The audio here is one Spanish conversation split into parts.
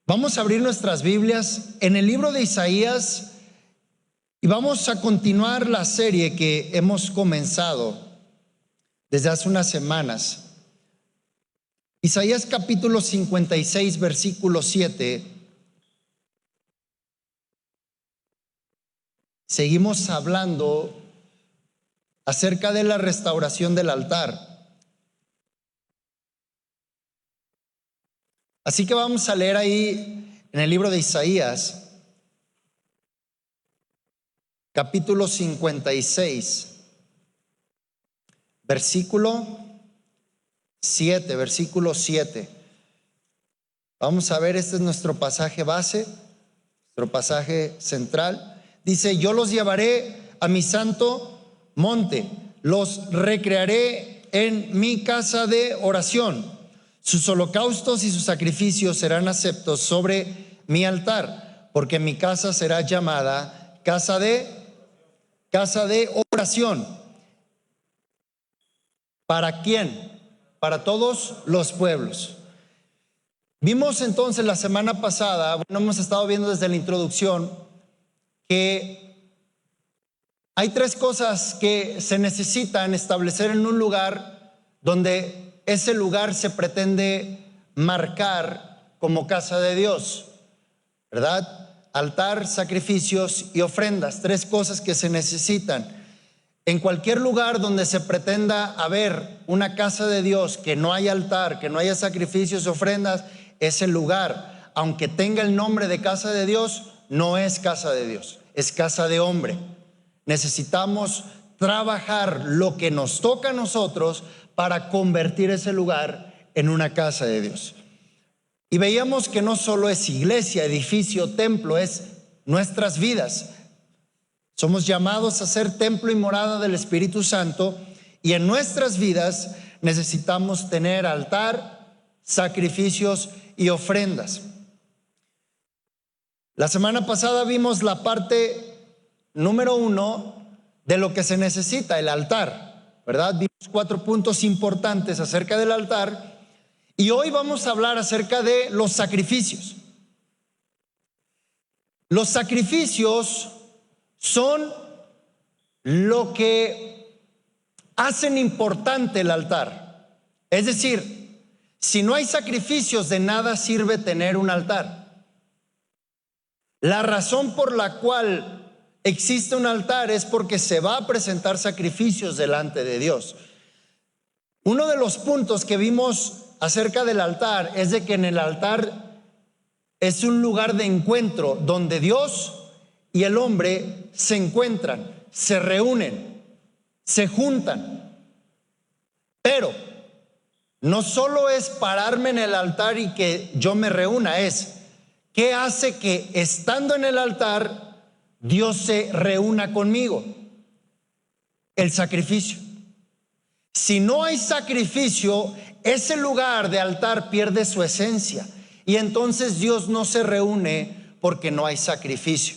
Vamos a abrir nuestras Biblias en el libro de Isaías y vamos a continuar la serie que hemos comenzado desde hace unas semanas. Isaías capítulo 56, versículo 7. Seguimos hablando acerca de la restauración del altar. Así que vamos a leer ahí en el libro de Isaías, capítulo 56, versículo 7. Vamos a ver, este es nuestro pasaje base, nuestro pasaje central. Dice: yo los llevaré a mi santo monte, los recrearé en mi casa de oración. Sus holocaustos y sus sacrificios serán aceptos sobre mi altar, porque mi casa será llamada casa de oración. ¿Para quién? Para todos los pueblos. Vimos entonces la semana pasada, hemos estado viendo desde la introducción, que hay tres cosas que se necesitan establecer en un lugar donde ese lugar se pretende marcar como casa de Dios, ¿verdad? Altar, sacrificios y ofrendas, tres cosas que se necesitan. En cualquier lugar donde se pretenda haber una casa de Dios, que no haya altar, que no haya sacrificios y ofrendas, ese lugar, aunque tenga el nombre de casa de Dios, no es casa de Dios, es casa de hombre. Necesitamos trabajar lo que nos toca a nosotros para convertir ese lugar en una casa de Dios. Y veíamos que no solo es iglesia, edificio, templo, es nuestras vidas. Somos llamados a ser templo y morada del Espíritu Santo, y en nuestras vidas necesitamos tener altar, sacrificios y ofrendas. La semana pasada vimos la parte número 1 de lo que se necesita, el altar, ¿verdad? Vimos 4 puntos importantes acerca del altar, y hoy vamos a hablar acerca de los sacrificios. Los sacrificios son lo que hacen importante el altar. Es decir, si no hay sacrificios, de nada sirve tener un altar. La razón por la cual existe un altar es porque se va a presentar sacrificios delante de Dios. Uno de los puntos que vimos acerca del altar es de que en el altar es un lugar de encuentro donde Dios y el hombre se encuentran, se reúnen, se juntan. Pero no solo es pararme en el altar y que yo me reúna, es ¿qué hace que estando en el altar Dios se reúna conmigo? El sacrificio. Si no hay sacrificio, ese lugar de altar pierde su esencia, y entonces Dios no se reúne porque no hay sacrificio.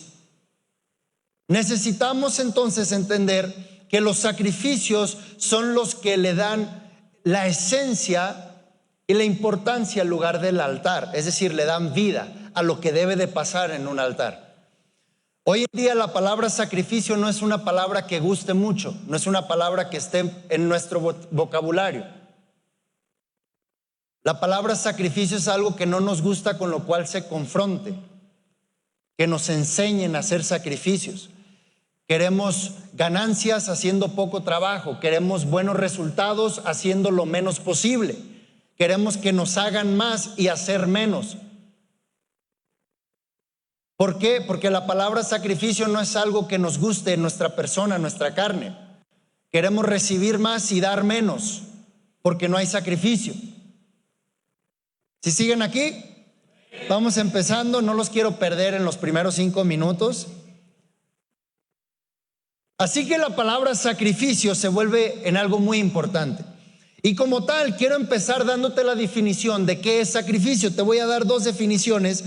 Necesitamos entonces entender que los sacrificios son los que le dan la esencia y la importancia al lugar del altar, es decir, le dan vida a lo que debe de pasar en un altar. Hoy en día la palabra sacrificio no es una palabra que guste mucho, no es una palabra que esté en nuestro vocabulario. La palabra sacrificio es algo que no nos gusta, con lo cual se confronte, que nos enseñen a hacer sacrificios. Queremos ganancias haciendo poco trabajo, queremos buenos resultados haciendo lo menos posible, queremos que nos hagan más y hacer menos. ¿Por qué? Porque la palabra sacrificio no es algo que nos guste en nuestra persona, en nuestra carne. Queremos recibir más y dar menos, porque no hay sacrificio. ¿Sí siguen aquí? Vamos empezando, no los quiero perder en los primeros 5 minutos. Así que la palabra sacrificio se vuelve en algo muy importante. Y como tal, quiero empezar dándote la definición de qué es sacrificio. Te voy a dar 2 definiciones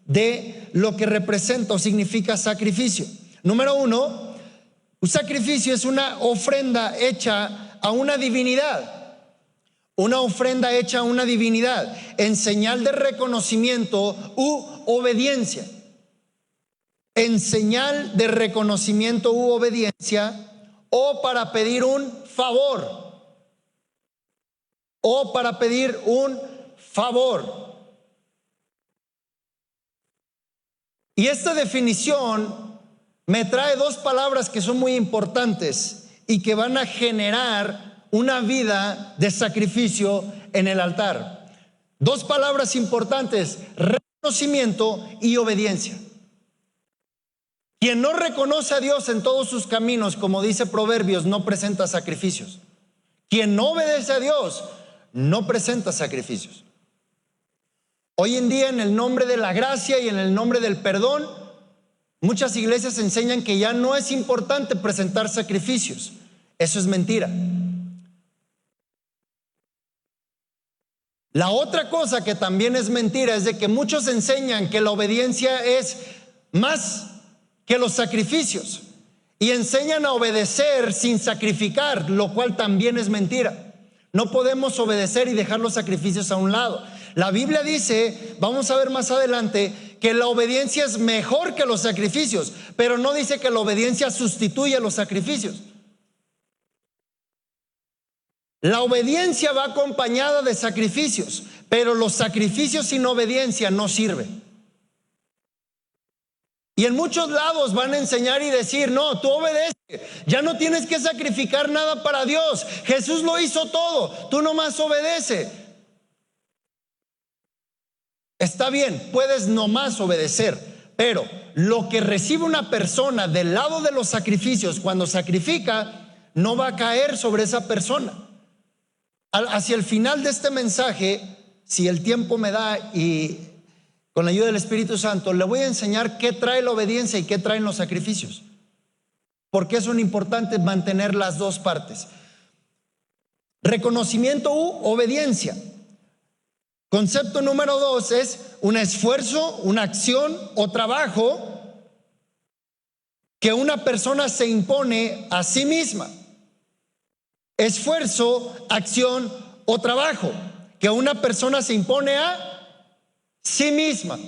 de lo que representa o significa sacrificio. Número 1, un sacrificio es una ofrenda hecha a una divinidad una ofrenda hecha a una divinidad, en señal de reconocimiento u obediencia. En señal de reconocimiento u obediencia, o para pedir un favor. O para pedir un favor. Y esta definición me trae dos palabras que son muy importantes y que van a generar una vida de sacrificio en el altar. Dos palabras importantes: reconocimiento y obediencia. Quien no reconoce a Dios en todos sus caminos, como dice Proverbios, no presenta sacrificios. Quien no obedece a Dios no presenta sacrificios. Hoy en día, en el nombre de la gracia y en el nombre del perdón, muchas iglesias enseñan que ya no es importante presentar sacrificios. Eso es mentira. La otra cosa que también es mentira es de que muchos enseñan que la obediencia es más que los sacrificios y enseñan a obedecer sin sacrificar, lo cual también es mentira. No podemos obedecer y dejar los sacrificios a un lado. La Biblia dice, vamos a ver más adelante, que la obediencia es mejor que los sacrificios, pero no dice que la obediencia sustituye a los sacrificios. La obediencia va acompañada de sacrificios, pero los sacrificios sin obediencia no sirven. Y en muchos lados van a enseñar y decir, no, tú obedece, ya no tienes que sacrificar nada para Dios, Jesús lo hizo todo, tú nomás obedece. Está bien, puedes nomás obedecer, pero lo que recibe una persona del lado de los sacrificios cuando sacrifica, no va a caer sobre esa persona. Hacia el final de este mensaje, si el tiempo me da y con la ayuda del Espíritu Santo, le voy a enseñar qué trae la obediencia y qué traen los sacrificios. Porque son importantes mantener las dos partes. Reconocimiento u obediencia. Concepto número 2 es un esfuerzo, una acción o trabajo que una persona se impone a sí misma. Esfuerzo, acción o trabajo que una persona se impone a sí misma.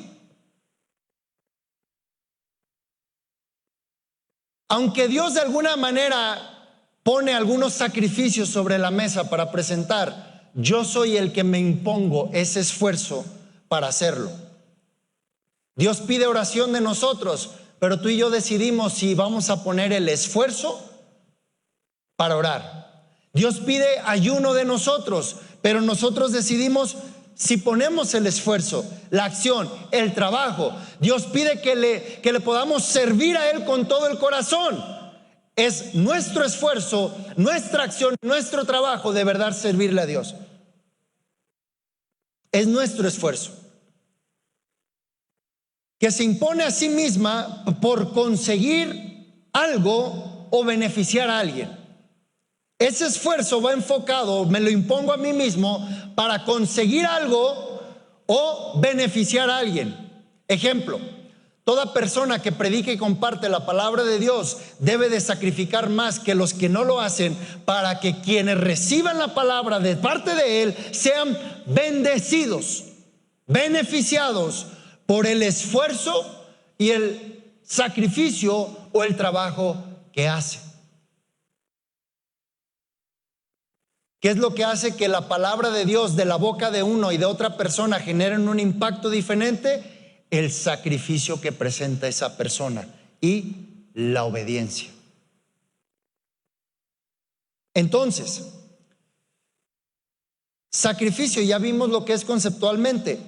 Aunque Dios de alguna manera pone algunos sacrificios sobre la mesa para presentar, yo soy el que me impongo ese esfuerzo para hacerlo. Dios pide oración de nosotros, pero tú y yo decidimos si vamos a poner el esfuerzo para orar. Dios pide ayuno de nosotros, pero nosotros decidimos si ponemos el esfuerzo, la acción, el trabajo. Dios pide que le podamos servir a Él con todo el corazón. Es nuestro esfuerzo, nuestra acción, nuestro trabajo de verdad servirle a Dios. Es nuestro esfuerzo, que se impone a sí misma por conseguir algo o beneficiar a alguien. Ese esfuerzo va enfocado, me lo impongo a mí mismo para conseguir algo o beneficiar a alguien. Ejemplo, toda persona que predica y comparte la palabra de Dios debe de sacrificar más que los que no lo hacen para que quienes reciban la palabra de parte de Él sean bendecidos, beneficiados por el esfuerzo y el sacrificio o el trabajo que hace. ¿Qué es lo que hace que la palabra de Dios de la boca de uno y de otra persona generen un impacto diferente? El sacrificio que presenta esa persona y la obediencia. Entonces, sacrificio, ya vimos lo que es conceptualmente.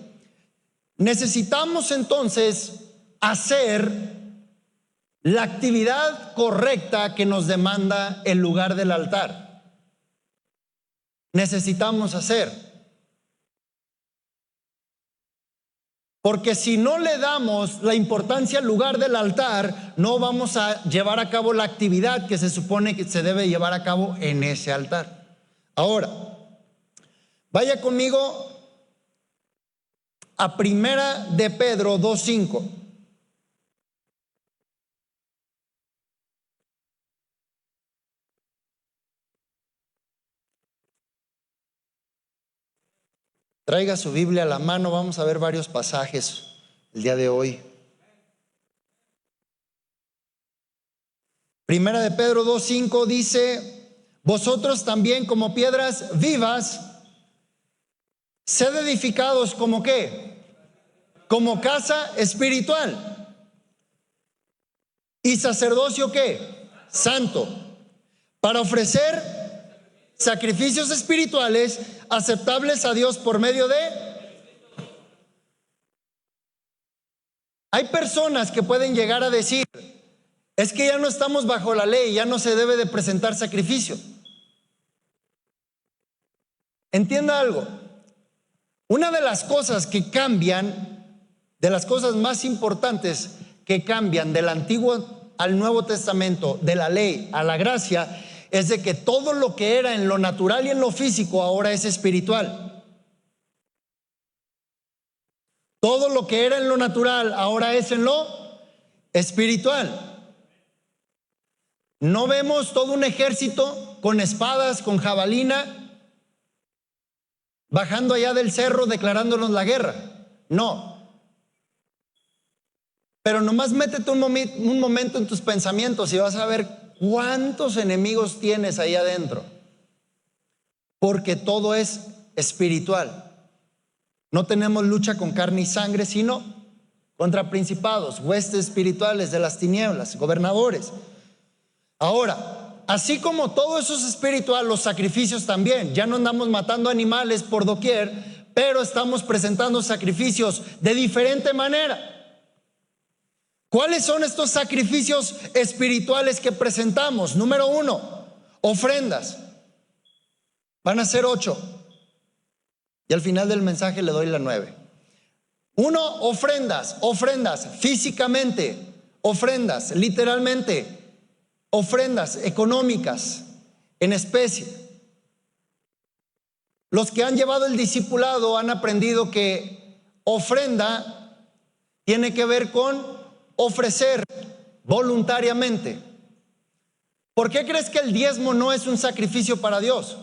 Necesitamos entonces hacer la actividad correcta que nos demanda el lugar del altar. Necesitamos hacer. Porque si no le damos la importancia al lugar del altar, no vamos a llevar a cabo la actividad que se supone que se debe llevar a cabo en ese altar. Ahora, vaya conmigo a Primera de Pedro 2:5. Traiga su Biblia a la mano, vamos a ver varios pasajes el día de hoy. Primera de Pedro 2:5 dice: vosotros también, como piedras vivas, sed edificados como ¿qué? Como casa espiritual. ¿Y sacerdocio qué? Santo, para ofrecer sacrificios espirituales aceptables a Dios por medio de... Hay personas que pueden llegar a decir: es que ya no estamos bajo la ley, ya no se debe de presentar sacrificio. Entienda algo, una de las cosas que cambian, de las cosas más importantes que cambian del Antiguo al Nuevo Testamento, de la ley a la gracia, es de que todo lo que era en lo natural y en lo físico ahora es espiritual. Todo lo que era en lo natural ahora es en lo espiritual. No vemos todo un ejército con espadas, con jabalina, bajando allá del cerro declarándonos la guerra. No. Pero nomás métete un momento en tus pensamientos y vas a ver cuántos enemigos tienes ahí adentro. Porque todo es espiritual. No tenemos lucha con carne y sangre, sino contra principados, huestes espirituales de las tinieblas, gobernadores. Ahora, así como todo eso es espiritual, los sacrificios también. Ya no andamos matando animales por doquier, pero estamos presentando sacrificios de diferente manera. ¿Cuáles son estos sacrificios espirituales que presentamos? Número 1, ofrendas. Van a ser 8. Y al final del mensaje le doy la 9. 1, ofrendas. Ofrendas físicamente, ofrendas literalmente, ofrendas económicas en especie. Los que han llevado el discipulado han aprendido que ofrenda tiene que ver con ofrecer voluntariamente. ¿Por qué crees que el diezmo no es un sacrificio para Dios?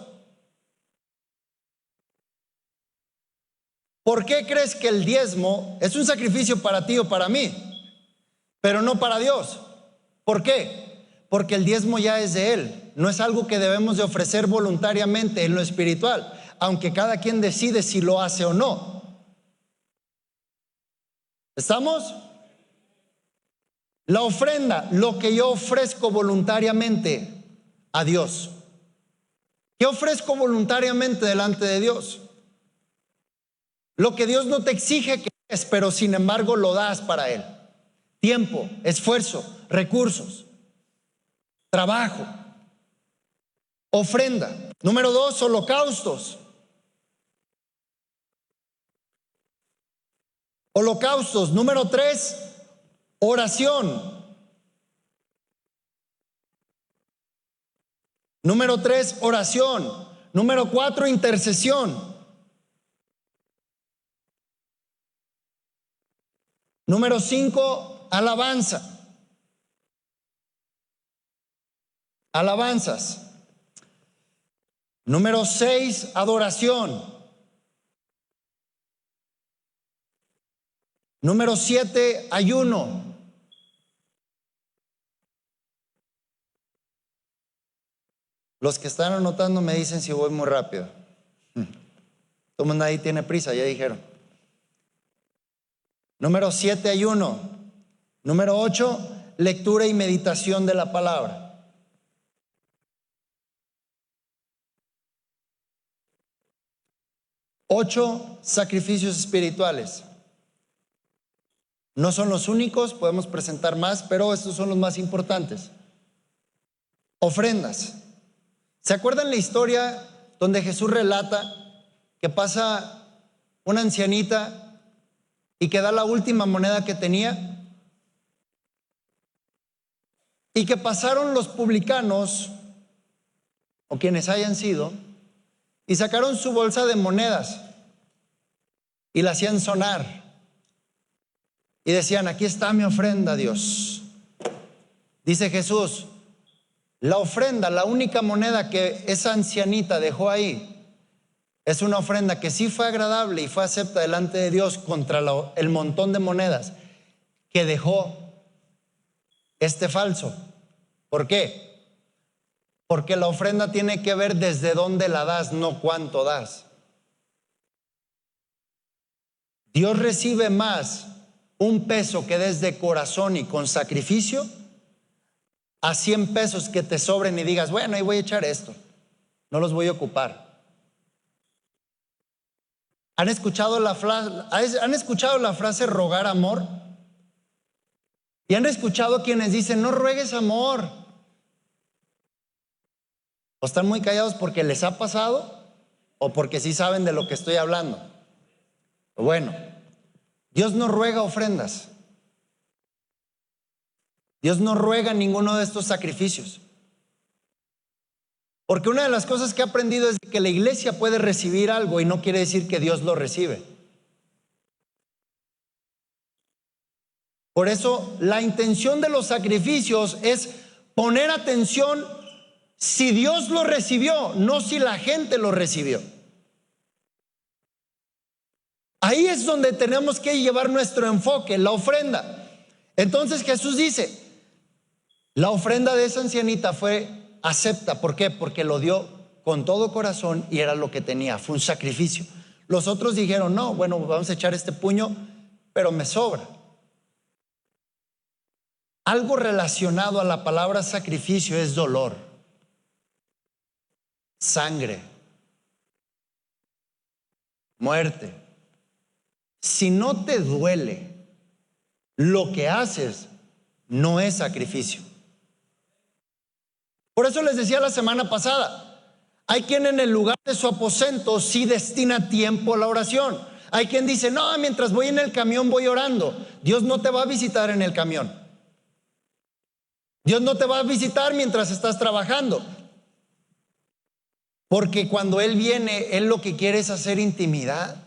¿Por qué crees que el diezmo es un sacrificio para ti o para mí, pero no para Dios? ¿Por qué? Porque el diezmo ya es de Él. No es algo que debemos de ofrecer voluntariamente en lo espiritual, aunque cada quien decide si lo hace o no. ¿Estamos? La ofrenda, lo que yo ofrezco voluntariamente a Dios. ¿Qué ofrezco voluntariamente delante de Dios? Lo que Dios no te exige que des, pero sin embargo lo das para Él. Tiempo, esfuerzo, recursos, trabajo, ofrenda. Número 2, holocaustos. Holocaustos. Número 3, oración. Número 3, oración. Número 4, intercesión. Número 5, alabanza. Alabanzas. Número 6, adoración. Número 7, ayuno. Los que están anotando me dicen si voy muy rápido. Todo el mundo ahí tiene prisa, ya dijeron. Número 7, ayuno. Número 8, lectura y meditación de la palabra. Ocho, sacrificios espirituales. No son los únicos, podemos presentar más, pero estos son los más importantes. Ofrendas. ¿Se acuerdan la historia donde Jesús relata que pasa una ancianita y que da la última moneda que tenía? Y que pasaron los publicanos, o quienes hayan sido, y sacaron su bolsa de monedas y la hacían sonar. Y decían: aquí está mi ofrenda, Dios. Dice Jesús: la ofrenda, la única moneda que esa ancianita dejó ahí, Es una ofrenda que sí fue agradable y fue acepta delante de Dios contra el montón de monedas que dejó este falso. ¿Por qué? Porque la ofrenda tiene que ver desde dónde la das, no cuánto das. Dios recibe más un peso que des de corazón y con sacrificio a 100 pesos que te sobren y digas, bueno, ahí voy a echar esto, no los voy a ocupar. ¿Han escuchado la frase rogar amor? Y han escuchado quienes dicen, no ruegues amor. O están muy callados porque les ha pasado o porque sí saben de lo que estoy hablando. Bueno, Dios no ruega ofrendas. Dios no ruega ninguno de estos sacrificios. Porque una de las cosas que he aprendido es que la iglesia puede recibir algo y no quiere decir que Dios lo recibe. Por eso la intención de los sacrificios es poner atención si Dios lo recibió, no si la gente lo recibió. Ahí es donde tenemos que llevar nuestro enfoque, la ofrenda. Entonces Jesús dice, la ofrenda de esa ancianita fue acepta. ¿Por qué? Porque lo dio con todo corazón y era lo que tenía, fue un sacrificio. Los otros dijeron, no, bueno, vamos a echar este puño, pero me sobra. Algo relacionado a la palabra sacrificio es dolor, sangre, muerte. Si no te duele lo que haces, no es sacrificio. Por eso les decía la semana pasada, hay quien en el lugar de su aposento sí destina tiempo a la oración. Hay quien dice, no, mientras voy en el camión voy orando. Dios no te va a visitar en el camión. Dios no te va a visitar mientras estás trabajando. Porque cuando Él viene, Él lo que quiere es hacer intimidad.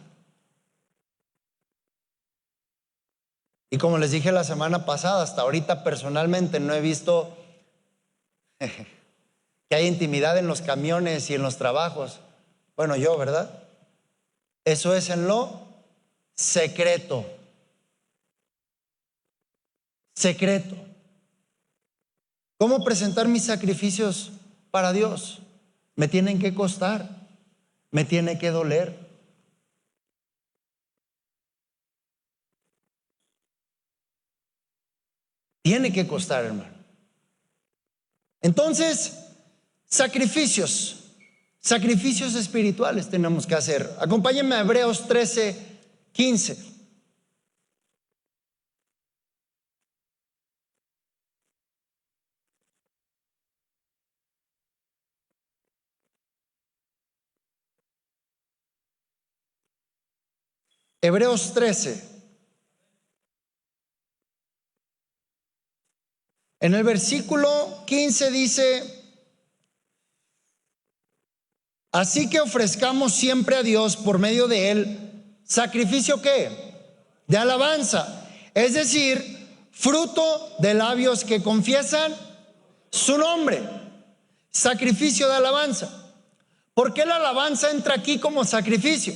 Y como les dije la semana pasada, hasta ahorita personalmente no he visto que hay intimidad en los camiones y en los trabajos. Bueno, yo, ¿verdad? Eso es en lo secreto. Secreto. ¿Cómo presentar mis sacrificios para Dios? Me tienen que costar, me tiene que doler. Tiene que costar, hermano. Entonces, sacrificios espirituales tenemos que hacer. Acompáñenme a Hebreos 13:15. Hebreos 13. En el versículo 15 dice, así que ofrezcamos siempre a Dios por medio de Él, sacrificio ¿qué? De alabanza, es decir, fruto de labios que confiesan su nombre, sacrificio de alabanza. ¿Por qué la alabanza entra aquí como sacrificio?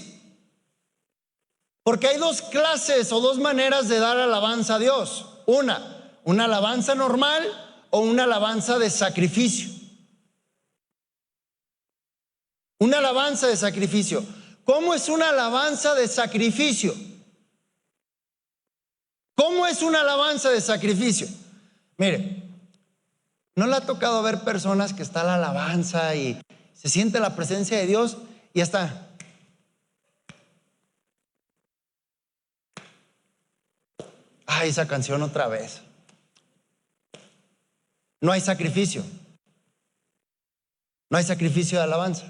Porque hay dos clases o dos maneras de dar alabanza a Dios. Una alabanza normal o una alabanza de sacrificio. Una alabanza de sacrificio. ¿Cómo es una alabanza de sacrificio? ¿Cómo es una alabanza de sacrificio? Mire, ¿no le ha tocado ver personas que está la alabanza y se siente la presencia de Dios y ya está? Ay, esa canción otra vez. No hay sacrificio. No hay sacrificio de alabanza.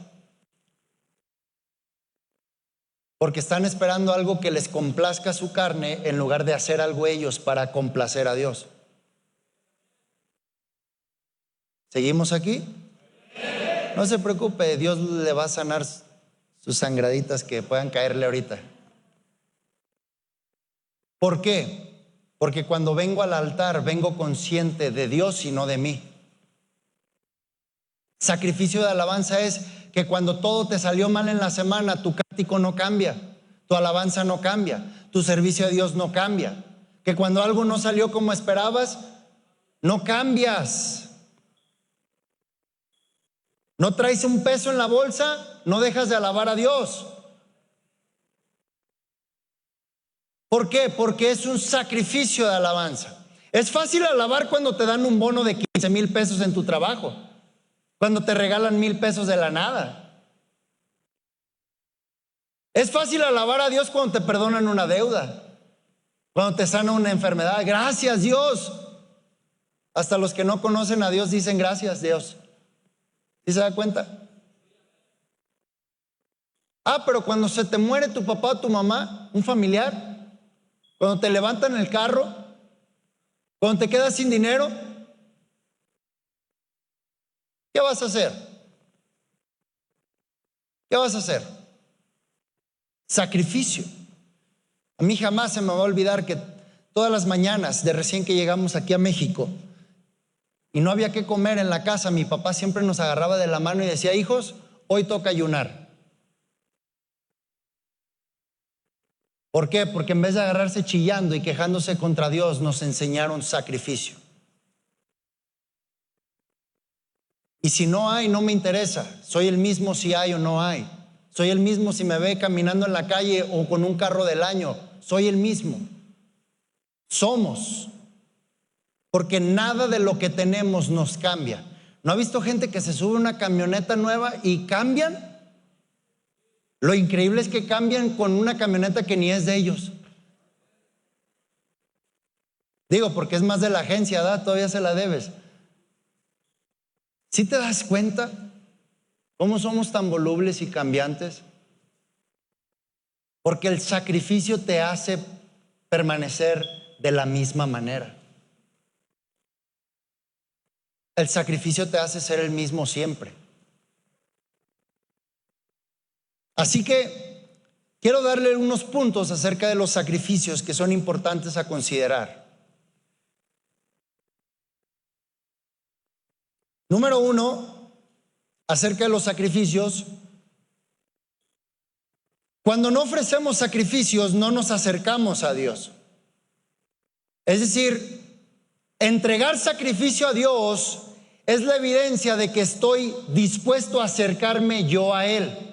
Porque están esperando algo que les complazca su carne en lugar de hacer algo ellos para complacer a Dios. ¿Seguimos aquí? No se preocupe, Dios le va a sanar sus sangraditas que puedan caerle ahorita. ¿Por qué? Porque cuando vengo al altar vengo consciente de Dios y no de mí. Sacrificio de alabanza es que cuando todo te salió mal en la semana, tu cántico no cambia, tu alabanza no cambia, tu servicio a Dios no cambia, que cuando algo no salió como esperabas, no cambias. No traes un peso en la bolsa, no dejas de alabar a Dios. ¿Por qué? Porque es un sacrificio de alabanza. Es fácil alabar cuando te dan un bono de 15,000 pesos en tu trabajo, cuando te regalan 1,000 pesos de la nada. Es fácil alabar a Dios cuando te perdonan una deuda, cuando te sana una enfermedad. Gracias, Dios. Hasta los que no conocen a Dios dicen gracias, Dios. ¿Sí se da cuenta? Pero cuando se te muere tu papá o tu mamá, un familiar, cuando te levantan el carro, cuando te quedas sin dinero, ¿qué vas a hacer? ¿Qué vas a hacer? Sacrificio. A mí jamás se me va a olvidar que todas las mañanas de recién que llegamos aquí a México y no había que comer en la casa, mi papá siempre nos agarraba de la mano y decía: hijos, hoy toca ayunar. ¿Por qué? Porque en vez de agarrarse chillando y quejándose contra Dios, nos enseñaron sacrificio. Y si no hay, no me interesa. Soy el mismo si hay o no hay. Soy el mismo si me ve caminando en la calle o con un carro del año. Soy el mismo. Somos. Porque nada de lo que tenemos nos cambia. ¿No ha visto gente que se sube a una camioneta nueva y cambian? Lo increíble es que cambian con una camioneta que ni es de ellos. Digo, porque es más de la agencia, ¿verdad? Todavía se la debes. ¿Sí te das cuenta cómo somos tan volubles y cambiantes? Porque el sacrificio te hace permanecer de la misma manera. El sacrificio te hace ser el mismo siempre. Así que quiero darle unos puntos acerca de los sacrificios que son importantes a considerar. Número 1, acerca de los sacrificios. Cuando no ofrecemos sacrificios, no nos acercamos a Dios. Es decir, entregar sacrificio a Dios es la evidencia de que estoy dispuesto a acercarme yo a Él.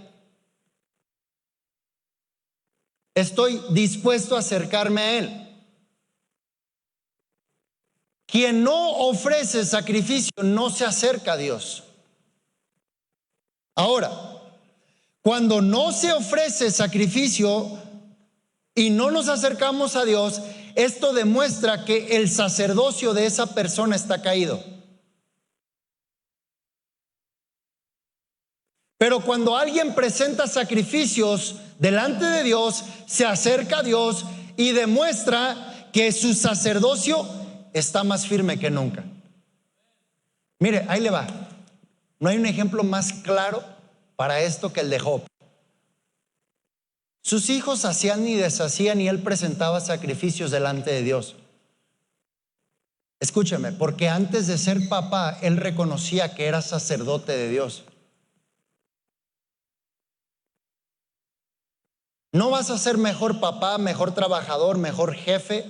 Estoy dispuesto a acercarme a Él. Quien no ofrece sacrificio no se acerca a Dios. Ahora, cuando no se ofrece sacrificio y no nos acercamos a Dios, esto demuestra que el sacerdocio de esa persona está caído. Pero cuando alguien presenta sacrificios delante de Dios, se acerca a Dios y demuestra que su sacerdocio está más firme que nunca. Mire, ahí le va. No hay un ejemplo más claro para esto que el de Job. Sus hijos hacían y deshacían y él presentaba sacrificios delante de Dios. Escúcheme, porque antes de ser papá, él reconocía que era sacerdote de Dios. No vas a ser mejor papá, mejor trabajador, mejor jefe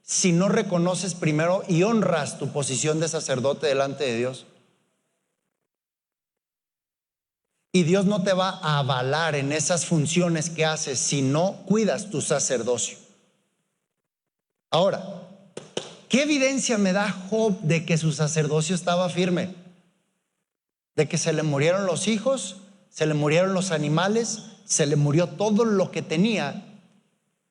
si no reconoces primero y honras tu posición de sacerdote delante de Dios. Y Dios no te va a avalar en esas funciones que haces si no cuidas tu sacerdocio. Ahora, ¿qué evidencia me da Job de que su sacerdocio estaba firme? De que se le murieron los hijos, se le murieron los animales, se le murió todo lo que tenía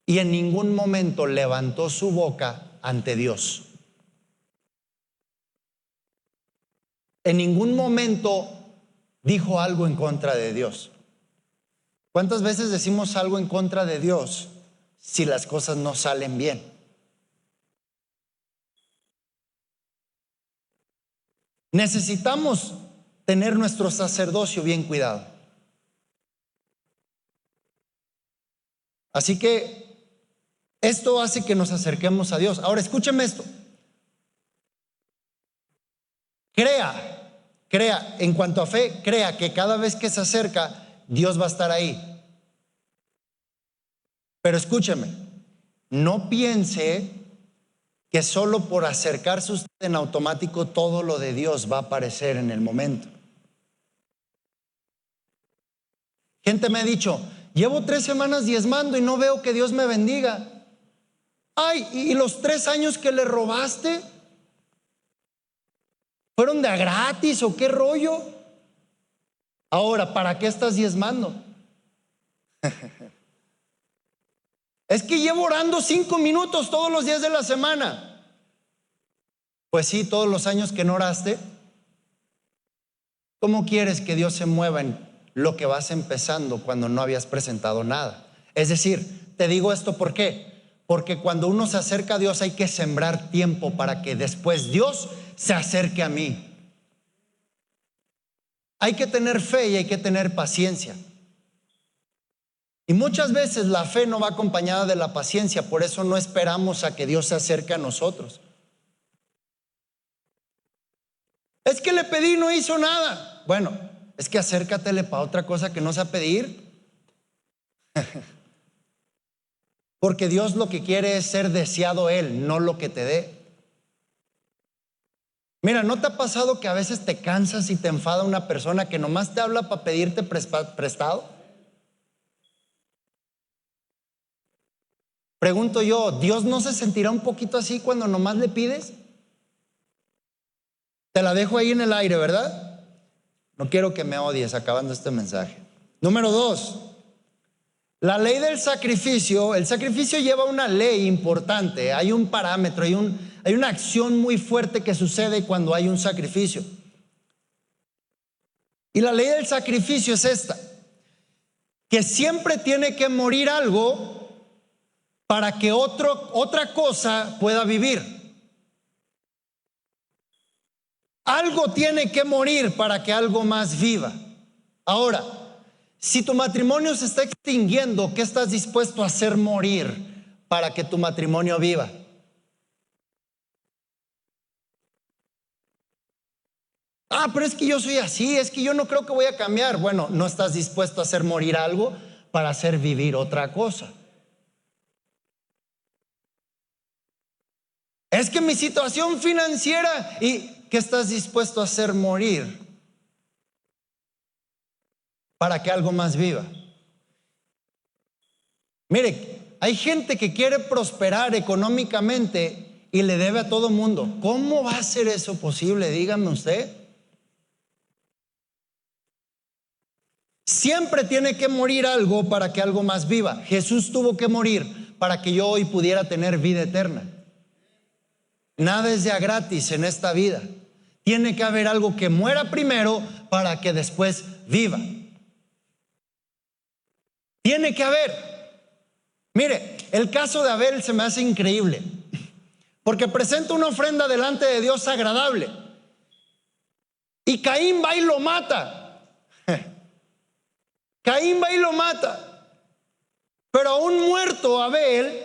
y en ningún momento levantó su boca ante Dios. En ningún momento dijo algo en contra de Dios. ¿Cuántas veces decimos algo en contra de Dios si las cosas no salen bien? Necesitamos tener nuestro sacerdocio bien cuidado. Así que esto hace que nos acerquemos a Dios. Ahora escúcheme esto. Crea crea, en cuanto a fe, crea que cada vez que se acerca, Dios va a estar ahí. Pero escúcheme, no piense que solo por acercarse usted en automático todo lo de Dios va a aparecer en el momento. Gente me ha dicho, llevo 3 semanas diezmando y no veo que Dios me bendiga. Ay, ¿y los 3 años que le robaste? ¿Fueron de a gratis o qué rollo? Ahora, ¿para qué estás diezmando? Es que llevo orando 5 minutos todos los días de la semana. Pues sí, todos los años que no oraste. ¿Cómo quieres que Dios se mueva en lo que vas empezando cuando no habías presentado nada? Es decir, te digo esto ¿por qué? Porque cuando uno se acerca a Dios hay que sembrar tiempo para que después Dios se acerque a mí. Hay que tener fe y hay que tener paciencia. Y muchas veces la fe no va acompañada de la paciencia, por eso no esperamos a que Dios se acerque a nosotros. Es que le pedí y no hizo nada. Bueno, es que acércatele para otra cosa que no sea pedir. Porque Dios lo que quiere es ser deseado Él, no lo que te dé. Mira, ¿no te ha pasado que a veces te cansas y te enfada una persona que nomás te habla para pedirte prestado? Pregunto yo, ¿Dios no se sentirá un poquito así cuando nomás le pides? Te la dejo ahí en el aire, ¿verdad? No quiero que me odies acabando este mensaje. Número 2, la ley del sacrificio. El sacrificio lleva una ley importante, hay un parámetro, hay una acción muy fuerte que sucede cuando hay un sacrificio. Y la ley del sacrificio es esta, que siempre tiene que morir algo para que otra cosa pueda vivir. Algo tiene que morir para que algo más viva. Ahora, si tu matrimonio se está extinguiendo, ¿qué estás dispuesto a hacer morir para que tu matrimonio viva? Pero es que yo soy así, es que yo no creo que voy a cambiar. Bueno, no estás dispuesto a hacer morir algo para hacer vivir otra cosa. Es que mi situación financiera, ¿y qué estás dispuesto a hacer morir para que algo más viva? Mire, hay gente que quiere prosperar económicamente y le debe a todo mundo. ¿Cómo va a ser eso posible? Dígame usted. Siempre tiene que morir algo para que algo más viva. Jesús tuvo que morir para que yo hoy pudiera tener vida eterna. Nada es de a gratis en esta vida. Tiene que haber algo que muera primero para que después viva. Tiene que haber. Mire, el caso de Abel se me hace increíble, porque presenta una ofrenda delante de Dios agradable y Caín va y lo mata. Caín va y lo mata. Pero aún muerto Abel,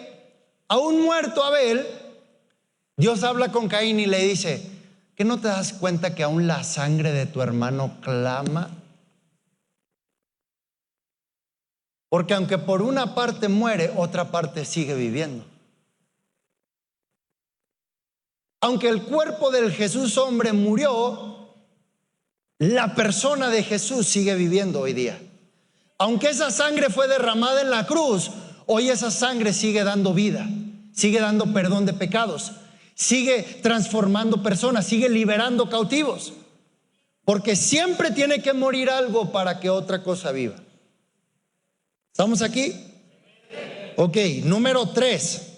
Dios habla con Caín y le dice, ¿que no te das cuenta que aún la sangre de tu hermano clama? Porque aunque por una parte muere, otra parte sigue viviendo. Aunque el cuerpo del Jesús hombre murió, la persona de Jesús sigue viviendo hoy día. Aunque esa sangre fue derramada en la cruz, hoy esa sangre sigue dando vida, sigue dando perdón de pecados, sigue transformando personas, sigue liberando cautivos. Porque siempre tiene que morir algo para que otra cosa viva. ¿Estamos aquí? Ok, número 3.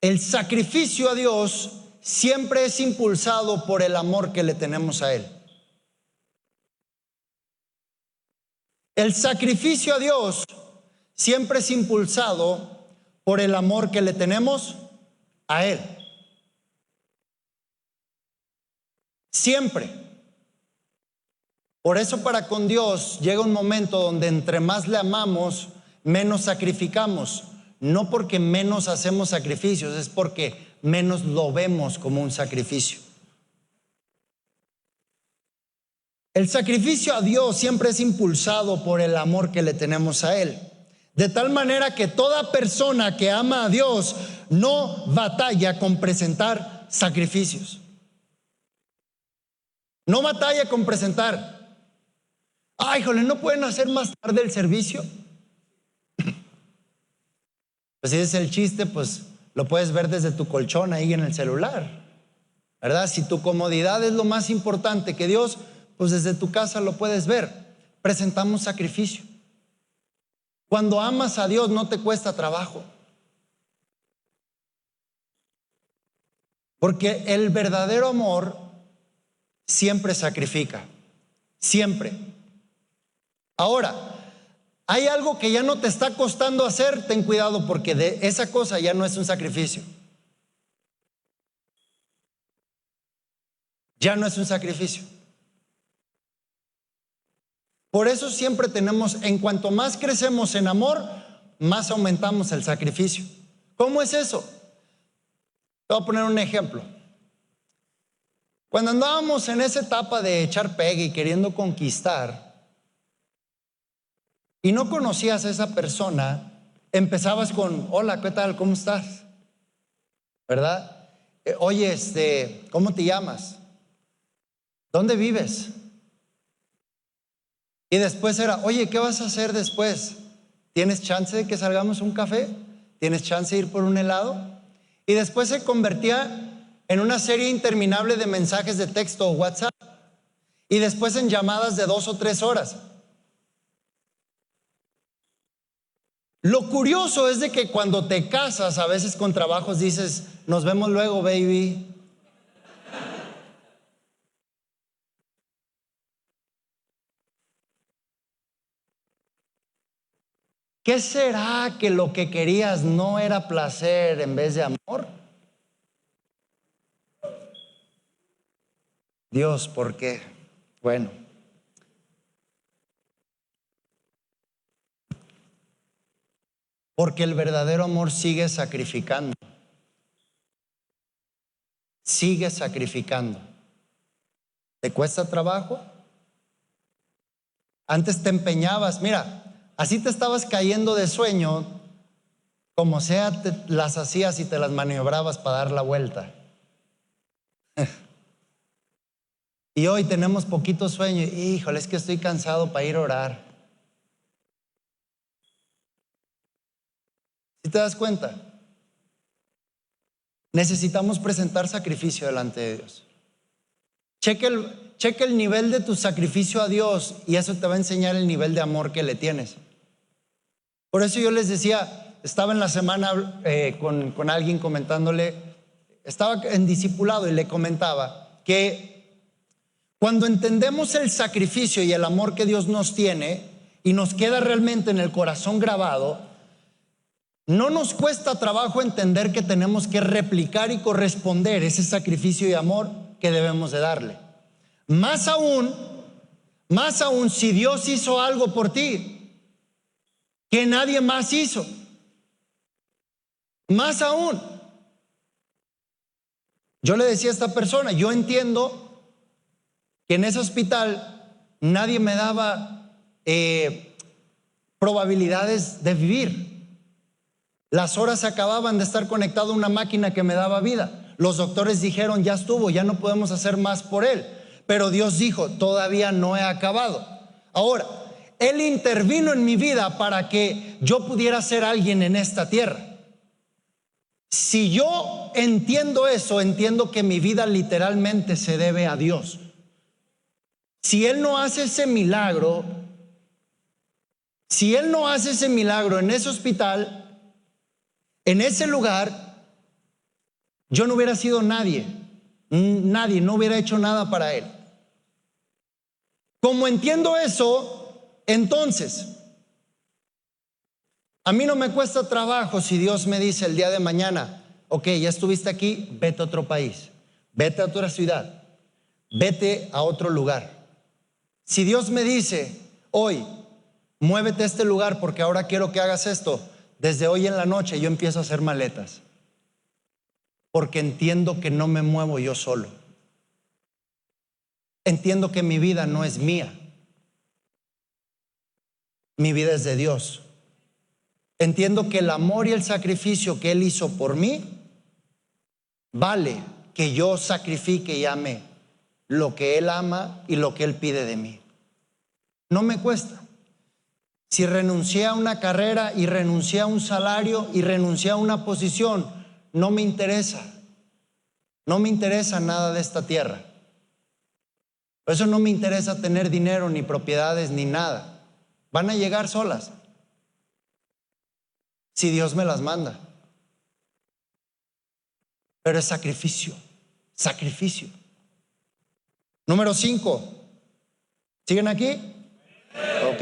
El sacrificio a Dios siempre es impulsado por el amor que le tenemos a Él. El sacrificio a Dios siempre es impulsado por el amor que le tenemos a Él. Siempre. Por eso para con Dios llega un momento donde entre más le amamos, menos sacrificamos. No porque menos hacemos sacrificios, es porque menos lo vemos como un sacrificio. El sacrificio a Dios siempre es impulsado por el amor que le tenemos a Él. De tal manera que toda persona que ama a Dios no batalla con presentar sacrificios. No batalla con presentar. Ay, híjole, ¿no pueden hacer más tarde el servicio? Pues si es el chiste, pues lo puedes ver desde tu colchón ahí en el celular, ¿verdad? Si tu comodidad es lo más importante que Dios, pues desde tu casa lo puedes ver. Presentamos sacrificio. Cuando amas a Dios no te cuesta trabajo. Porque el verdadero amor siempre sacrifica. Siempre. Ahora, hay algo que ya no te está costando hacer, ten cuidado porque de esa cosa ya no es un sacrificio. Ya no es un sacrificio. Por eso siempre tenemos, en cuanto más crecemos en amor, más aumentamos el sacrificio. ¿Cómo es eso? Te voy a poner un ejemplo. Cuando andábamos en esa etapa de echar pegue y queriendo conquistar, y no conocías a esa persona, empezabas con: hola, ¿qué tal? ¿Cómo estás? ¿Verdad? Oye, ¿cómo te llamas? ¿Dónde vives? Y después era: oye, ¿qué vas a hacer después? ¿Tienes chance de que salgamos a un café? ¿Tienes chance de ir por un helado? Y después se convertía en una serie interminable de mensajes de texto o WhatsApp. Y después en llamadas de 2 o 3 horas. Lo curioso es de que cuando te casas, a veces con trabajos dices: nos vemos luego, baby. ¿Qué será que lo que querías no era placer en vez de amor? Dios, ¿por qué? Bueno, porque el verdadero amor sigue sacrificando. Sigue sacrificando. ¿Te cuesta trabajo? Antes te empeñabas, mira, así te estabas cayendo de sueño, como sea te las hacías y te las maniobrabas para dar la vuelta. Y hoy tenemos poquito sueño. Híjole, es que estoy cansado para ir a orar. ¿Sí te das cuenta? Necesitamos presentar sacrificio delante de Dios. Cheque el nivel de tu sacrificio a Dios y eso te va a enseñar el nivel de amor que le tienes. Por eso yo les decía, estaba en la semana con alguien comentándole, estaba en discipulado y le comentaba que cuando entendemos el sacrificio y el amor que Dios nos tiene y nos queda realmente en el corazón grabado, no nos cuesta trabajo entender que tenemos que replicar y corresponder ese sacrificio y amor que debemos de darle. Más aún si Dios hizo algo por ti que nadie más hizo. Más aún. Yo le decía a esta persona, yo entiendo que en ese hospital nadie me daba probabilidades de vivir. Las horas se acababan de estar conectado a una máquina que me daba vida. Los doctores dijeron: ya estuvo, ya no podemos hacer más por él. Pero Dios dijo: todavía no he acabado. Ahora, Él intervino en mi vida para que yo pudiera ser alguien en esta tierra. Si yo entiendo eso, entiendo que mi vida literalmente se debe a Dios. Si Él no hace ese milagro, en ese hospital, en ese lugar, yo no hubiera sido nadie, no hubiera hecho nada para Él. Como entiendo eso, entonces, a mí no me cuesta trabajo si Dios me dice el día de mañana: ok, ya estuviste aquí, vete a otro país, vete a otra ciudad, vete a otro lugar. Si Dios me dice: hoy, muévete a este lugar porque ahora quiero que hagas esto, desde hoy en la noche yo empiezo a hacer maletas. porque entiendo que no me muevo yo solo. Entiendo que mi vida no es mía. Mi vida es de Dios. Entiendo que el amor y el sacrificio que Él hizo por mí vale que yo sacrifique y ame lo que Él ama y lo que Él pide de mí. No me cuesta. Si renuncié a una carrera y renuncié a un salario y renuncié a una posición, no me interesa. No me interesa nada de esta tierra. Por eso no me interesa tener dinero, ni propiedades, ni nada. Van a llegar solas, si Dios me las manda. Pero es sacrificio, sacrificio. Número 5. ¿Siguen aquí? Ok.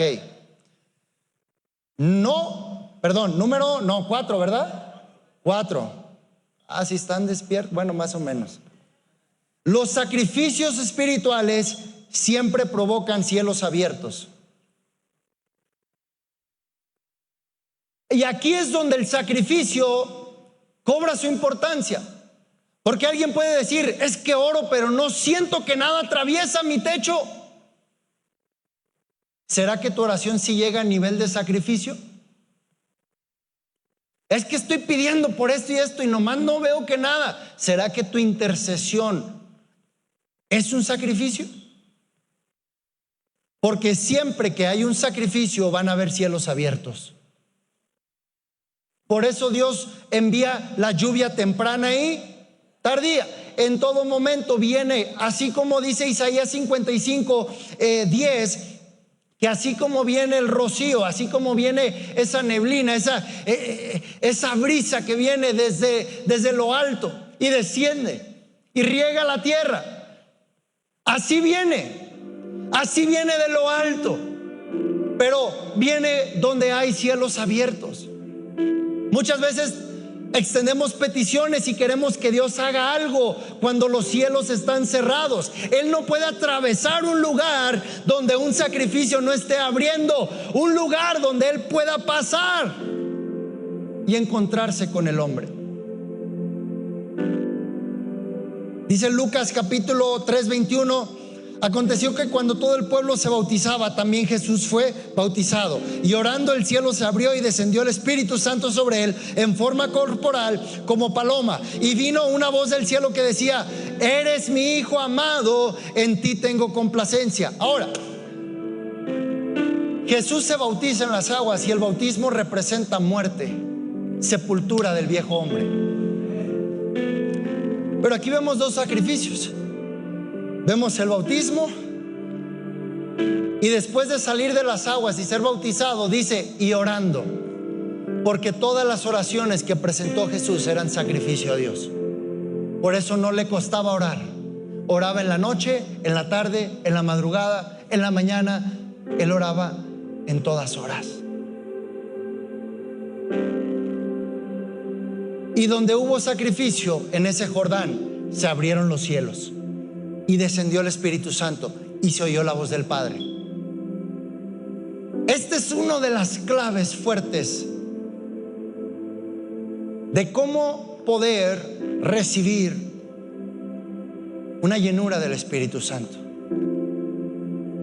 Número 4, ¿verdad? 4. Si están despiertos, bueno, más o menos. Los sacrificios espirituales siempre provocan cielos abiertos. Y aquí es donde el sacrificio cobra su importancia. Porque alguien puede decir, es que oro, pero no siento que nada atraviesa mi techo. ¿Será que tu oración sí llega a nivel de sacrificio? Es que estoy pidiendo por esto y esto y nomás no veo que nada. ¿Será que tu intercesión es un sacrificio? Porque siempre que hay un sacrificio van a haber cielos abiertos. Por eso Dios envía la lluvia temprana y tardía. En todo momento viene, así como dice Isaías 55, 10, que así como viene el rocío, así como viene esa neblina, esa brisa que viene desde lo alto y desciende y riega la tierra, así viene de lo alto, pero viene donde hay cielos abiertos. Muchas veces extendemos peticiones y queremos que Dios haga algo cuando los cielos están cerrados. Él no puede atravesar un lugar donde un sacrificio no esté abriendo, un lugar donde Él pueda pasar y encontrarse con el hombre. Dice Lucas capítulo 3:21: aconteció que cuando todo el pueblo se bautizaba, también Jesús fue bautizado. Y orando, el cielo se abrió y descendió el Espíritu Santo sobre él en forma corporal como paloma. Y vino una voz del cielo que decía: eres mi Hijo amado, en ti tengo complacencia. Ahora, Jesús se bautiza en las aguas y el bautismo representa muerte, sepultura del viejo hombre. Pero aquí vemos dos sacrificios. Vemos el bautismo y después de salir de las aguas y ser bautizado, dice, y orando, porque todas las oraciones que presentó Jesús eran sacrificio a Dios. Por eso no le costaba orar. Oraba en la noche, en la tarde, en la madrugada, en la mañana. Él oraba en todas horas. Y donde hubo sacrificio, en ese Jordán, se abrieron los cielos y descendió el Espíritu Santo y se oyó la voz del Padre. Esta es una de las claves fuertes de cómo poder recibir una llenura del Espíritu Santo.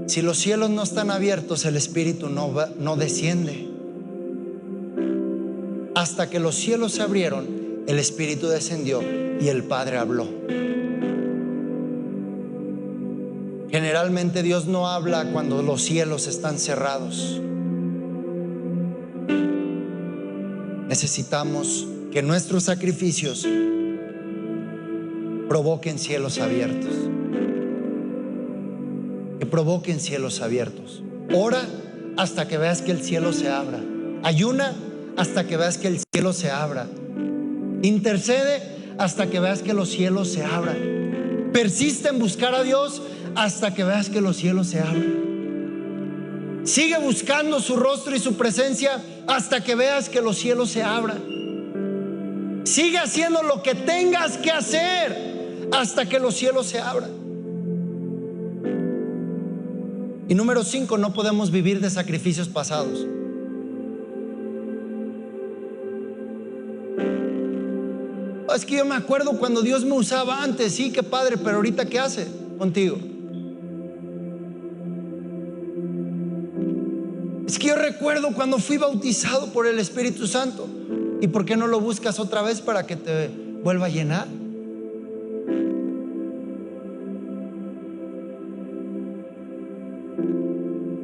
Si los cielos no están abiertos, el Espíritu no desciende. Hasta que los cielos se abrieron, el Espíritu descendió y el Padre habló. Generalmente Dios no habla cuando los cielos están cerrados. Necesitamos que nuestros sacrificios provoquen cielos abiertos. Que provoquen cielos abiertos. Ora hasta que veas que el cielo se abra. Ayuna hasta que veas que el cielo se abra. Intercede hasta que veas que los cielos se abran. Persiste en buscar a Dios hasta que veas que los cielos se abran. Sigue buscando su rostro y su presencia hasta que veas que los cielos se abran. Sigue haciendo lo que tengas que hacer hasta que los cielos se abran. Y número 5, no podemos vivir de sacrificios pasados. Es que yo me acuerdo cuando Dios me usaba antes. Sí, qué padre, pero ahorita ¿qué hace contigo? Es que yo recuerdo cuando fui bautizado por el Espíritu Santo. ¿Y por qué no lo buscas otra vez para que te vuelva a llenar?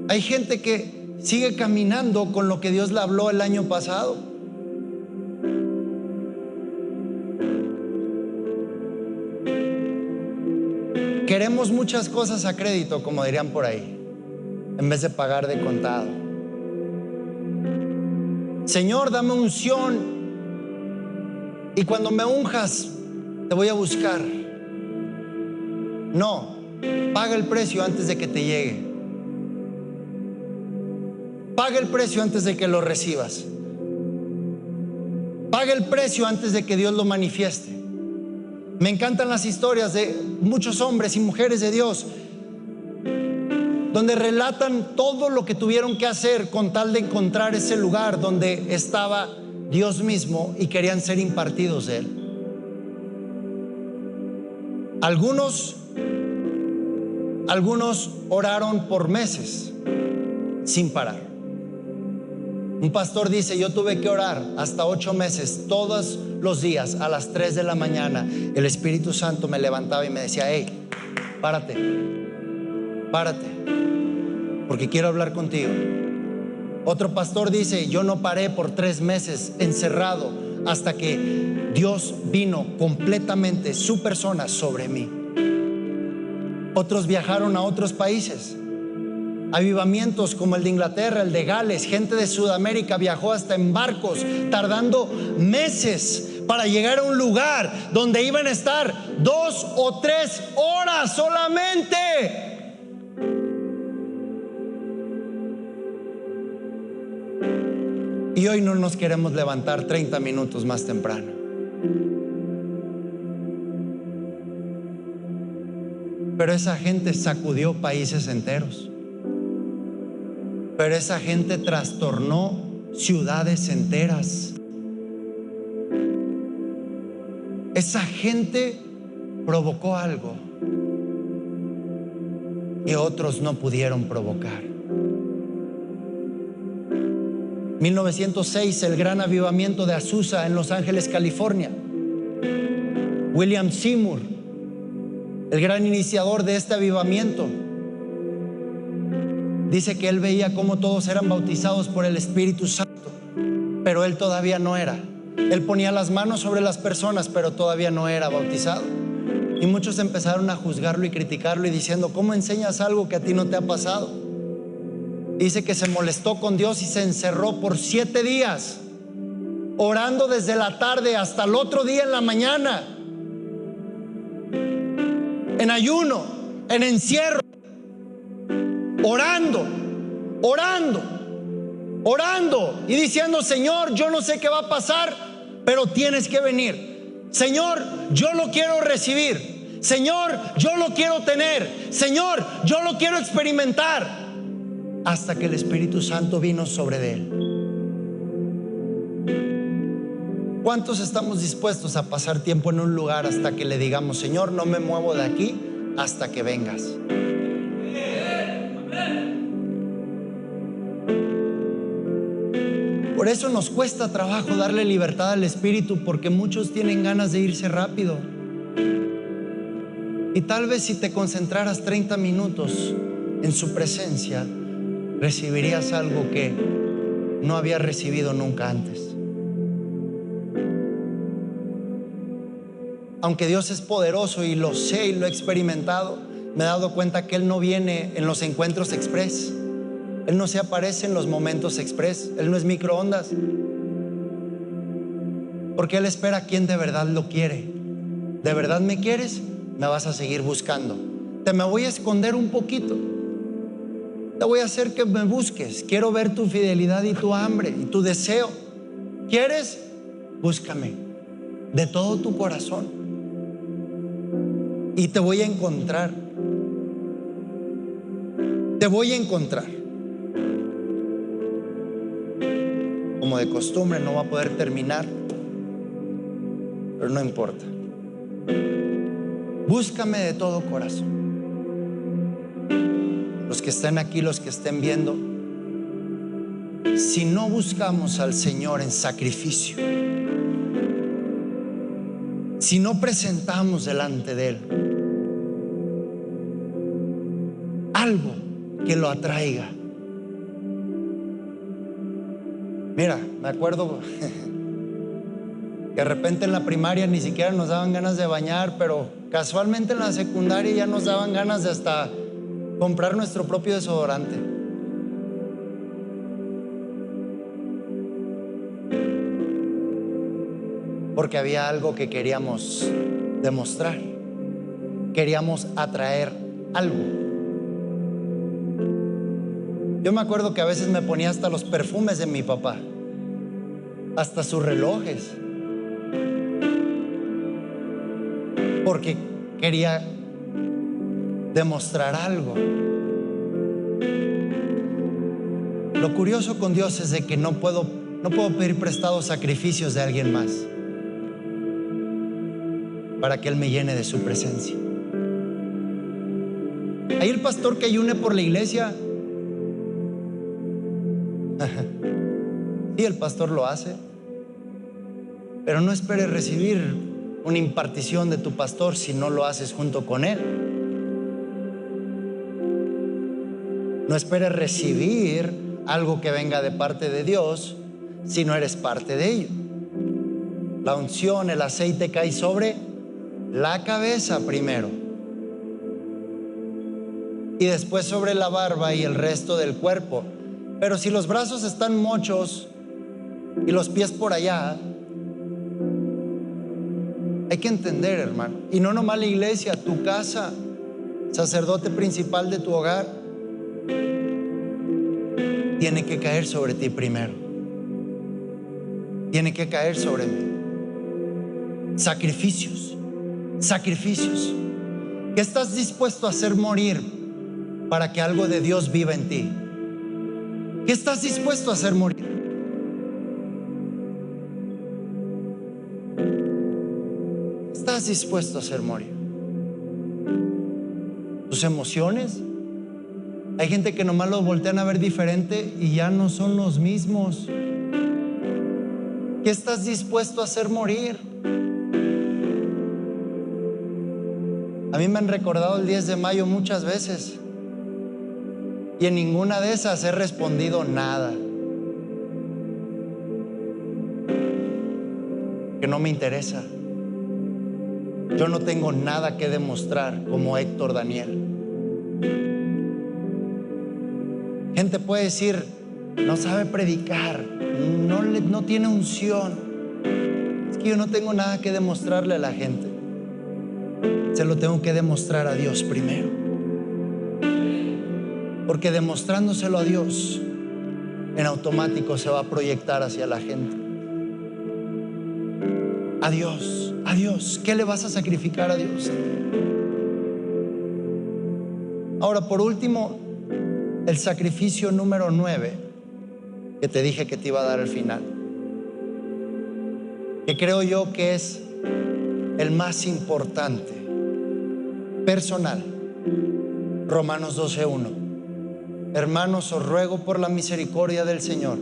Hay gente que sigue caminando con lo que Dios le habló el año pasado. Queremos muchas cosas a crédito, como dirían por ahí, en vez de pagar de contado. Señor, dame unción, y cuando me unjas te voy a buscar. No, paga el precio antes de que te llegue. Paga el precio antes de que lo recibas. Paga el precio antes de que Dios lo manifieste. Me encantan las historias de muchos hombres y mujeres de Dios, donde relatan todo lo que tuvieron que hacer con tal de encontrar ese lugar donde estaba Dios mismo y querían ser impartidos de Él. Algunos oraron por meses sin parar. Un pastor dice: yo tuve que orar hasta 8 meses, todos los días a las 3 de la mañana. El Espíritu Santo me levantaba y me decía: hey, párate, porque quiero hablar contigo. Otro pastor dice: yo no paré por 3 meses encerrado hasta que Dios vino completamente, su persona, sobre mí. Otros viajaron a otros países. Avivamientos como el de Inglaterra, el de Gales, gente de Sudamérica viajó hasta en barcos, tardando meses para llegar a un lugar donde iban a estar 2 o 3 horas solamente. Y hoy no nos queremos levantar 30 minutos más temprano. Pero esa gente sacudió países enteros. Pero esa gente trastornó ciudades enteras. Esa gente provocó algo que otros no pudieron provocar. 1906, el gran avivamiento de Azusa en Los Ángeles, California. William Seymour, el gran iniciador de este avivamiento, dice que él veía cómo todos eran bautizados por el Espíritu Santo, pero él todavía no era. Él ponía las manos sobre las personas, pero todavía no era bautizado. Y muchos empezaron a juzgarlo y criticarlo y diciendo: ¿cómo enseñas algo que a ti no te ha pasado? Dice que se molestó con Dios y se encerró por 7 días, orando desde la tarde hasta el otro día en la mañana, en ayuno, en encierro, orando y diciendo: Señor, yo no sé qué va a pasar, pero tienes que venir. Señor, yo lo quiero recibir. Señor, yo lo quiero tener. Señor, yo lo quiero experimentar. Hasta que el Espíritu Santo vino sobre él. ¿Cuántos estamos dispuestos a pasar tiempo en un lugar hasta que le digamos: Señor, no me muevo de aquí hasta que vengas? Por eso nos cuesta trabajo darle libertad al Espíritu, porque muchos tienen ganas de irse rápido. Y tal vez si te concentraras 30 minutos en su presencia, recibirías algo que no habías recibido nunca antes. Aunque Dios es poderoso y lo sé y lo he experimentado, me he dado cuenta que Él no viene en los encuentros express. Él no se aparece en los momentos express. Él no es microondas. Porque Él espera a quien de verdad lo quiere. ¿De verdad me quieres? Me vas a seguir buscando. Te me voy a esconder un poquito. Te voy a hacer que me busques. Quiero ver tu fidelidad y tu hambre y tu deseo. ¿Quieres? Búscame de todo tu corazón y te voy a encontrar. Te voy a encontrar. Como de costumbre, no va a poder terminar. pero no importa. Búscame de todo corazón. Los que estén aquí, los que estén viendo, si no buscamos al Señor en sacrificio, si no presentamos delante de Él algo que lo atraiga. Mira, me acuerdo que de repente en la primaria ni siquiera nos daban ganas de bañar, pero casualmente en la secundaria ya nos daban ganas de hasta comprar nuestro propio desodorante. Porque había algo que queríamos demostrar, queríamos atraer algo. Yo me acuerdo que a veces me ponía hasta los perfumes de mi papá, hasta sus relojes, porque quería demostrar algo. Lo curioso con Dios es de que no puedo pedir prestados sacrificios de alguien más para que Él me llene de su presencia. Ahí el pastor que ayune por la iglesia, sí, el pastor lo hace, pero no esperes recibir una impartición de tu pastor si no lo haces junto con él. No esperes recibir algo que venga de parte de Dios si no eres parte de ello. La unción, el aceite cae sobre la cabeza primero y después sobre la barba y el resto del cuerpo. Pero si los brazos están mochos y los pies por allá, hay que entender, hermano, y no nomás la iglesia, tu casa, sacerdote principal de tu hogar, tiene que caer sobre ti primero. Tiene que caer sobre mí. Sacrificios. ¿Qué estás dispuesto a hacer morir para que algo de Dios viva en ti? ¿Qué estás dispuesto a hacer morir? ¿Qué estás dispuesto a hacer morir? ¿Tus emociones? Hay gente que nomás los voltean a ver diferente y ya no son los mismos. ¿Qué estás dispuesto a hacer morir? A mí me han recordado el 10 de mayo muchas veces y en ninguna de esas he respondido nada, que no me interesa. Yo no tengo nada que demostrar como Héctor Daniel. Gente puede decir, no sabe predicar, no tiene unción. Es que yo no tengo nada que demostrarle a la gente. Se lo tengo que demostrar a Dios primero. Porque demostrándoselo a Dios, en automático se va a proyectar hacia la gente. A Dios. ¿Qué le vas a sacrificar a Dios? Ahora, por último, el sacrificio número 9 que te dije que te iba a dar al final, que creo yo que es el más importante, personal. Romanos 12:1. Hermanos, os ruego por la misericordia del Señor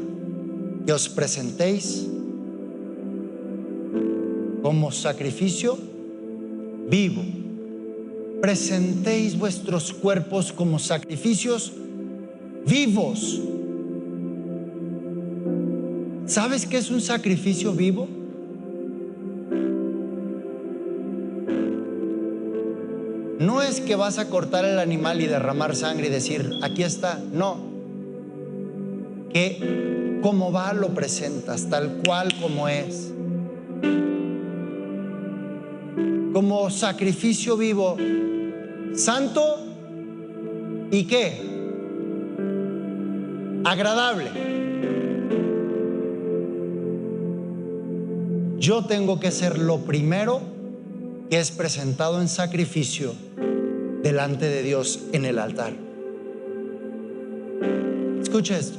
que os presentéis como sacrificio vivo. Presentéis vuestros cuerpos como sacrificios vivos. ¿Sabes qué es un sacrificio vivo? No es que vas a cortar el animal y derramar sangre y decir, aquí está. No. Que como va lo presentas, tal cual como es. Como sacrificio vivo, santo y ¿qué? Agradable. Yo tengo que ser lo primero que es presentado en sacrificio delante de Dios en el altar. Escucha esto.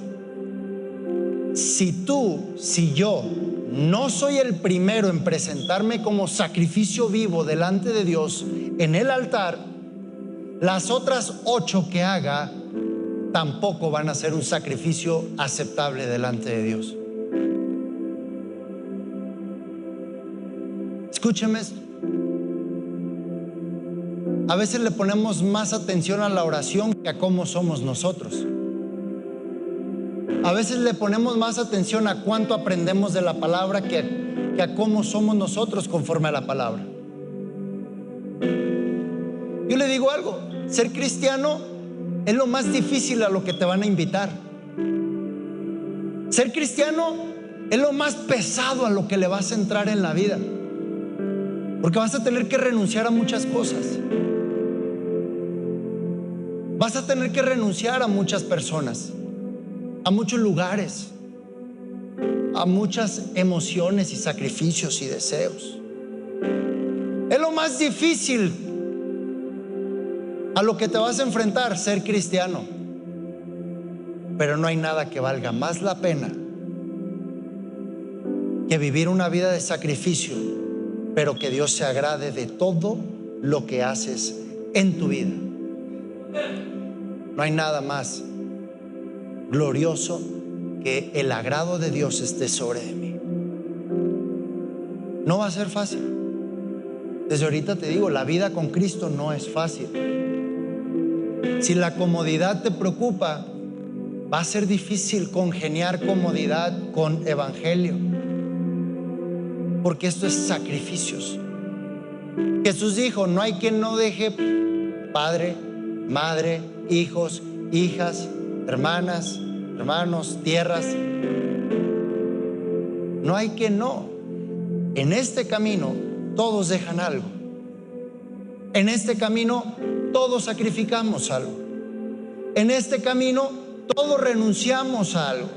Si yo no soy el primero en presentarme como sacrificio vivo delante de Dios en el altar, las otras 8 que haga tampoco van a ser un sacrificio aceptable delante de Dios. Escúcheme esto. A veces le ponemos más atención a la oración que a cómo somos nosotros. A veces le ponemos más atención a cuánto aprendemos de la palabra que a cómo somos nosotros conforme a la palabra. Yo le digo algo, ser cristiano es lo más difícil a lo que te van a invitar. Ser cristiano es lo más pesado a lo que le vas a entrar en la vida, porque vas a tener que renunciar a muchas cosas. Vas a tener que renunciar a muchas personas, a muchos lugares, a muchas emociones y sacrificios y deseos. Es lo más difícil a lo que te vas a enfrentar, ser cristiano. Pero no hay nada que valga más la pena que vivir una vida de sacrificio, pero que Dios se agrade de todo lo que haces en tu vida. No hay nada más glorioso que el agrado de Dios esté sobre de mí. No va a ser fácil. Desde ahorita te digo, la vida con Cristo no es fácil. Si la comodidad te preocupa, va a ser difícil congeniar comodidad con evangelio, porque esto es sacrificios. Jesús dijo: no hay quien no deje padre, madre, hijos, hijas, hermanas, hermanos, tierras. No hay quien no. En este camino todos dejan algo. En este camino todos sacrificamos algo. En este camino todos renunciamos a algo.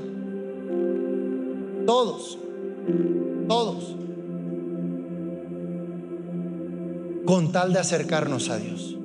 Todos con tal de acercarnos a Dios.